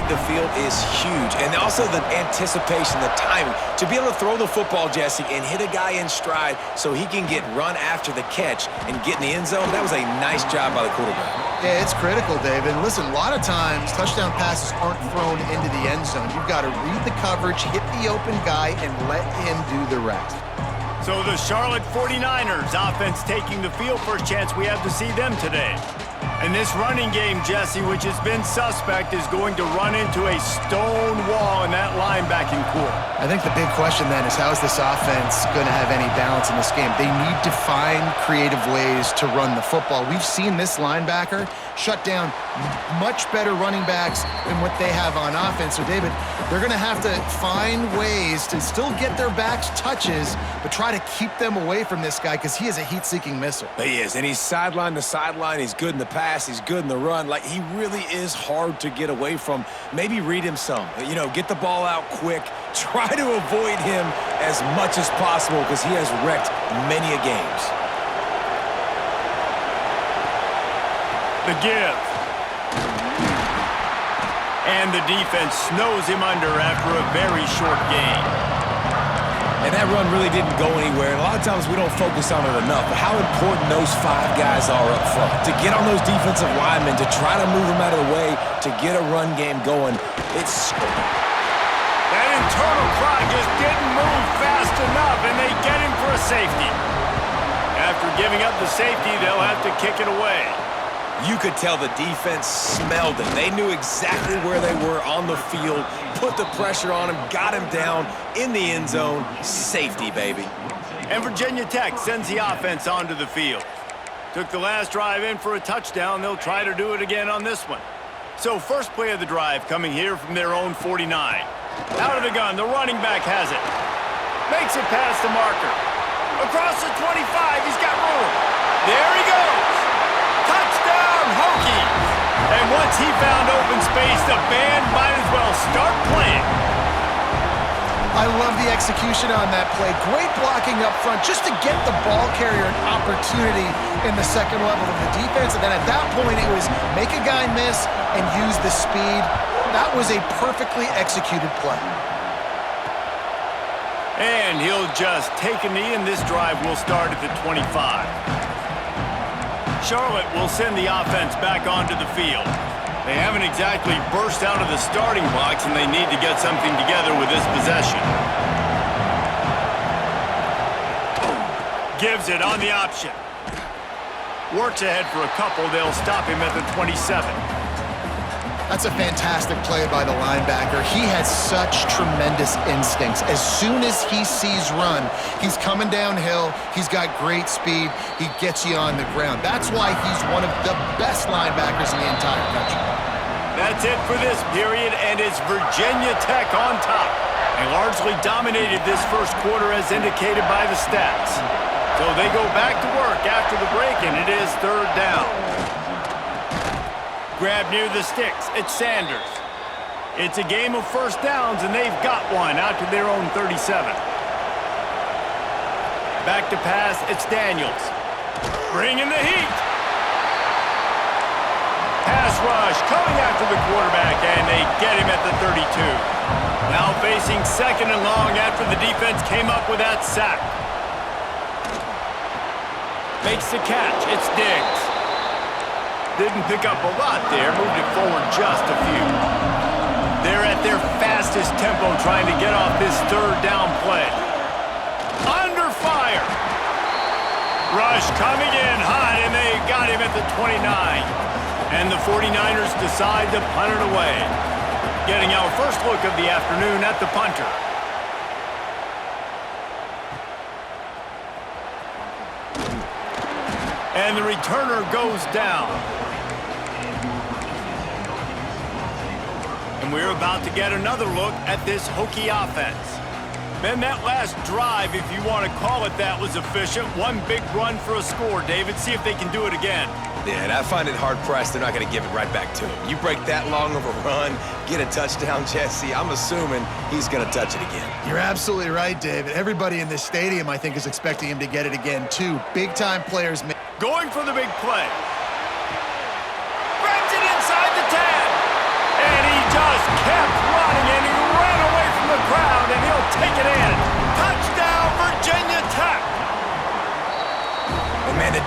the field is huge. And also the anticipation, the timing. To be able to throw the football, Jesse, and hit a guy in stride so he can get run after the catch and get in the end zone, that was a nice job by the quarterback. Yeah, it's critical, David. Listen, a lot of times touchdown passes aren't thrown into the end zone. You've got to read the coverage, hit the open guy, and let him do the rest. So the Charlotte 49ers offense taking the field. First chance we have to see them today. And this running game, Jesse, which has been suspect, is going to run into a stone wall in that linebacking core. I think the big question then is how is this offense going to have any balance in this game? They need to find creative ways to run the football. We've seen this linebacker shut down much better running backs than what they have on offense. So, David, they're going to have to find ways to still get their backs touches, but try to keep them away from this guy because he is a heat-seeking missile. He is, and he's sideline to sideline. He's good in the pass. He's good in the run. Like, he really is hard to get away from. Maybe read him some. You know, get the ball out quick. Try to avoid him as much as possible because he has wrecked many a games. The give. And the defense snows him under after a very short gain. And that run really didn't go anywhere. And a lot of times we don't focus on it enough. But how important those 5 guys are up front. To get on those defensive linemen, to try to move them out of the way, to get a run game going. That internal clock just didn't move fast enough, and they get him for a safety. After giving up the safety, they'll have to kick it away. You could tell the defense smelled it. They knew exactly where they were on the field, put the pressure on him, got him down in the end zone. Safety, baby. And Virginia Tech sends the offense onto the field. Took the last drive in for a touchdown. They'll try to do it again on this one. So first play of the drive coming here from their own 49. Out of the gun, the running back has it. Makes it past the marker. Across the 25, he's got room. There he goes. Touchdown, Hokies! And once he found open space, the band might as well start playing. I love the execution on that play. Great blocking up front just to get the ball carrier an opportunity in the second level of the defense. And then at that point, it was make a guy miss and use the speed. That was a perfectly executed play. And he'll just take a knee, and this drive will start at the 25. Charlotte will send the offense back onto the field. They haven't exactly burst out of the starting blocks, and they need to get something together with this possession. Gives it on the option. Works ahead for a couple. They'll stop him at the 27. That's a fantastic play by the linebacker. He has such tremendous instincts. As soon as he sees run, he's coming downhill. He's got great speed. He gets you on the ground. That's why he's one of the best linebackers in the entire country. That's it for this period, and it's Virginia Tech on top. They largely dominated this first quarter as indicated by the stats. So they go back to work after the break, and it is third down. Grab near the sticks. It's Sanders. It's a game of first downs, and they've got one out to their own 37. Back to pass. It's Daniels. Bringing the heat. Pass rush coming after the quarterback, and they get him at the 32. Now facing second and long after the defense came up with that sack. Makes the catch. It's Diggs. Didn't pick up a lot there, moved it forward just a few. They're at their fastest tempo trying to get off this third down play. Under fire. Rush coming in hot, and they got him at the 29. And the 49ers decide to punt it away. Getting our first look of the afternoon at the punter. And the returner goes down. And we're about to get another look at this Hokie offense. Man, that last drive, if you want to call it that, was efficient. One big run for a score, David. See if they can do it again. Yeah, and I find it hard-pressed they're not going to give it right back to him. You break that long of a run, get a touchdown, Jesse, I'm assuming he's going to touch it again. You're absolutely right, David. Everybody in this stadium, I think, is expecting him to get it again, too. Big-time players. Going for the big play. Grabs it inside the 10. And he just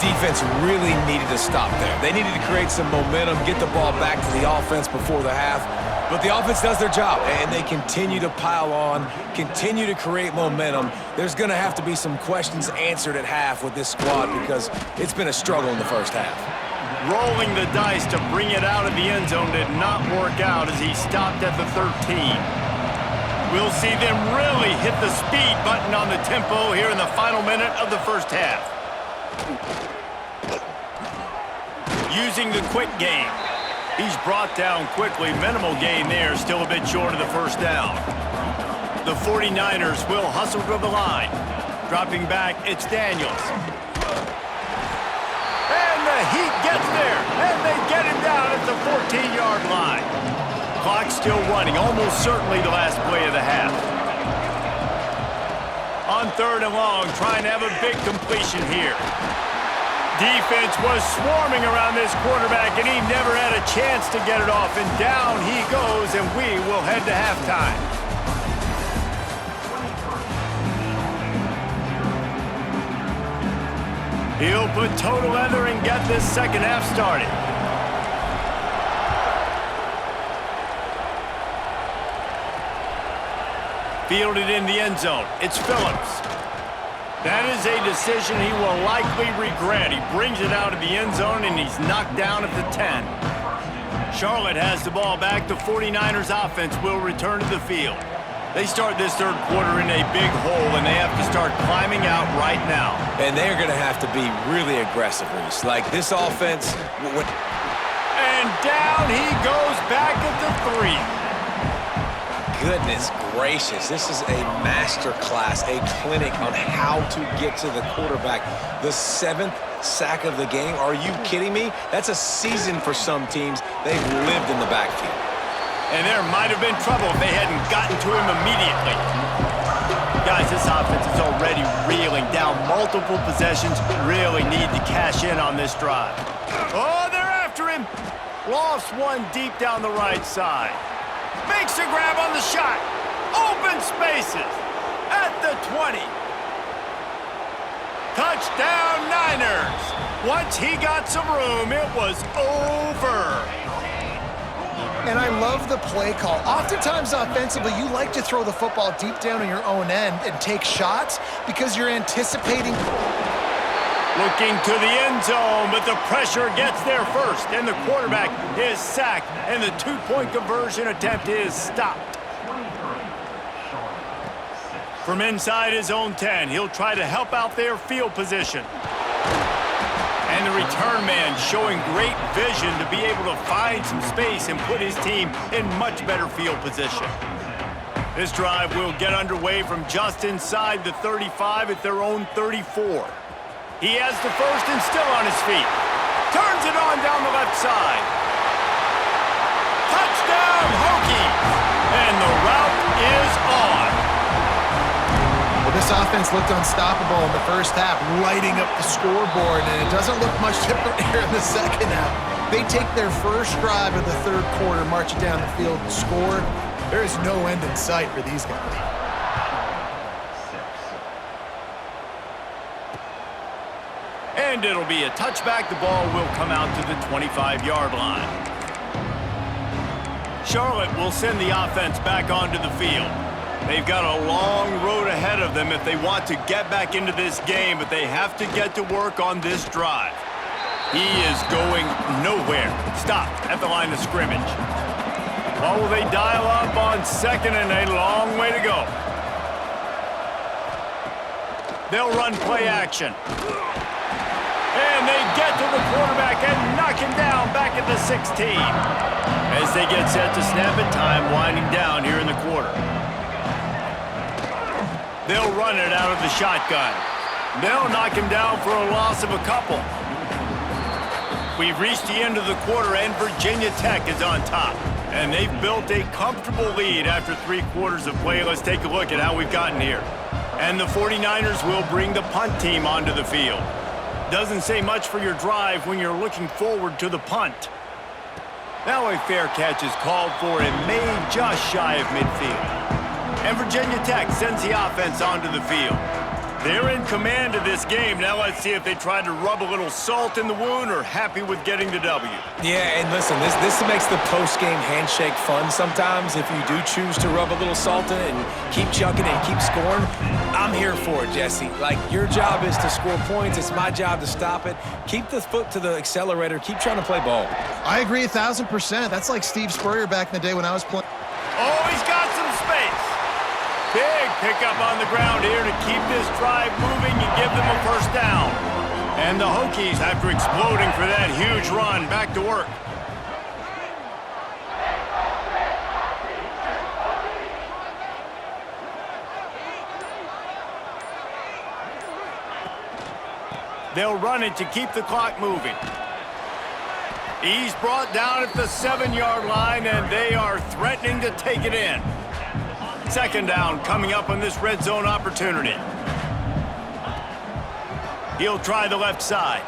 defense really needed to stop there. They needed to create some momentum, get the ball back to the offense before the half. But the offense does their job, and they continue to pile on, continue to create momentum. There's going to have to be some questions answered at half with this squad because it's been a struggle in the first half. Rolling the dice to bring it out of the end zone did not work out as he stopped at the 13. We'll see them really hit the speed button on the tempo here in the final minute of the first half. Using the quick game. He's brought down quickly. Minimal gain there, still a bit short of the first down. The 49ers will hustle to the line. Dropping back, it's Daniels. And the Heat gets there, and they get him down at the 14-yard line. Clock still running, almost certainly the last play of the half. On 3rd and long, trying to have a big completion here. Defense was swarming around this quarterback, and he never had a chance to get it off. And down he goes, and we will head to halftime. He'll put toe to leather and get this second half started. Fielded in the end zone. It's Phillips. That is a decision he will likely regret. He brings it out of the end zone, and he's knocked down at the 10. Charlotte has the ball back. The 49ers offense will return to the field. They start this third quarter in a big hole, and they have to start climbing out right now. And they're going to have to be really aggressive, Reese. Like this offense. And down he goes back at the 3. Goodness gracious, this is a master class, a clinic on how to get to the quarterback. The 7th sack of the game, are you kidding me? That's a season for some teams. They've lived in the backfield. And there might have been trouble if they hadn't gotten to him immediately. Guys, this offense is already reeling down multiple possessions. Really need to cash in on this drive. Oh, they're after him. Lost one deep down the right side. Makes a grab on the shot. Open spaces at the 20. Touchdown, Niners. Once he got some room, it was over. And I love the play call. Oftentimes offensively, you like to throw the football deep down on your own end and take shots because you're anticipating. Looking to the end zone, but the pressure gets there first, and the quarterback is sacked, and the 2-point conversion attempt is stopped. From inside his own 10, he'll try to help out their field position. And the return man showing great vision to be able to find some space and put his team in much better field position. This drive will get underway from just inside the 35 at their own 34. He has the first and still on his feet. Turns it on down the left side. Touchdown, Hokies! And the route is on. Well, this offense looked unstoppable in the first half, lighting up the scoreboard, and it doesn't look much different here in the second half. They take their first drive of the third quarter, march it down the field, and score. There is no end in sight for these guys. And it'll be a touchback. The ball will come out to the 25-yard line. Charlotte will send the offense back onto the field. They've got a long road ahead of them if they want to get back into this game, but they have to get to work on this drive. He is going nowhere. Stopped at the line of scrimmage. Well, will they dial up on second and a long way to go? They'll run play action. And they get to the quarterback and knock him down back at the 16. As they get set to snap it, time winding down here in the quarter. They'll run it out of the shotgun. They'll knock him down for a loss of a couple. We've reached the end of the quarter, and Virginia Tech is on top. And they've built a comfortable lead after 3 quarters of play. Let's take a look at how we've gotten here. And the 49ers will bring the punt team onto the field. Doesn't say much for your drive when you're looking forward to the punt. Now a fair catch is called for and made just shy of midfield. And Virginia Tech sends the offense onto the field. They're in command of this game. Now let's see if they try to rub a little salt in the wound or happy with getting the W. Yeah, and listen, this makes the post-game handshake fun sometimes. If you do choose to rub a little salt in it and keep chucking and keep scoring, I'm here for it, Jesse. Like, your job is to score points. It's my job to stop it. Keep the foot to the accelerator. Keep trying to play ball. I agree 1,000%. That's like Steve Spurrier back in the day when I was playing. Oh, he's got some space. Big pickup on the ground here to keep this drive moving and give them a first down. And the Hokies, after exploding for that huge run, back to work. They'll run it to keep the clock moving. He's brought down at the 7-yard line, and they are threatening to take it in. Second down coming up on this red zone opportunity. He'll try the left side.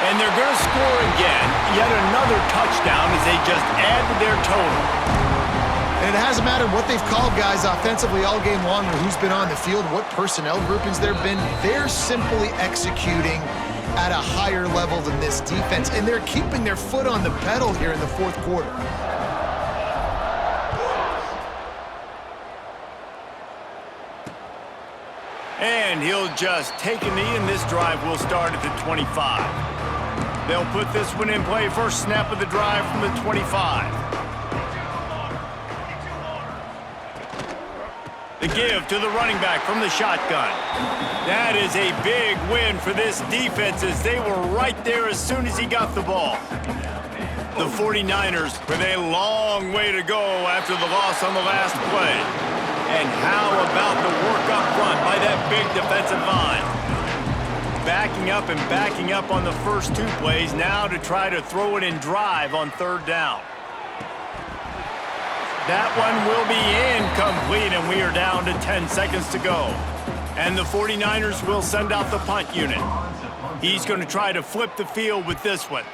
And they're going to score again. Yet another touchdown as they just add to their total. And it hasn't mattered what they've called guys offensively all game long or who's been on the field, what personnel groupings there have been. They're simply executing at a higher level than this defense, and they're keeping their foot on the pedal here in the fourth quarter. And he'll just take a knee, and this drive will start at the 25. They'll put this one in play. First snap of the drive from the 25. The give to the running back from the shotgun. That is a big win for this defense as they were right there as soon as he got the ball. The 49ers with a long way to go after the loss on the last play. And how about the work up front by that big defensive line? Backing up on the first two plays now to try to throw it in drive on third down. That one will be incomplete, and we are down to 10 seconds to go. And the 49ers will send out the punt unit. He's going to try to flip the field with this one.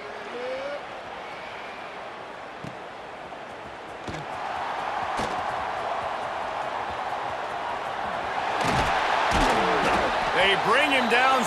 They bring him down.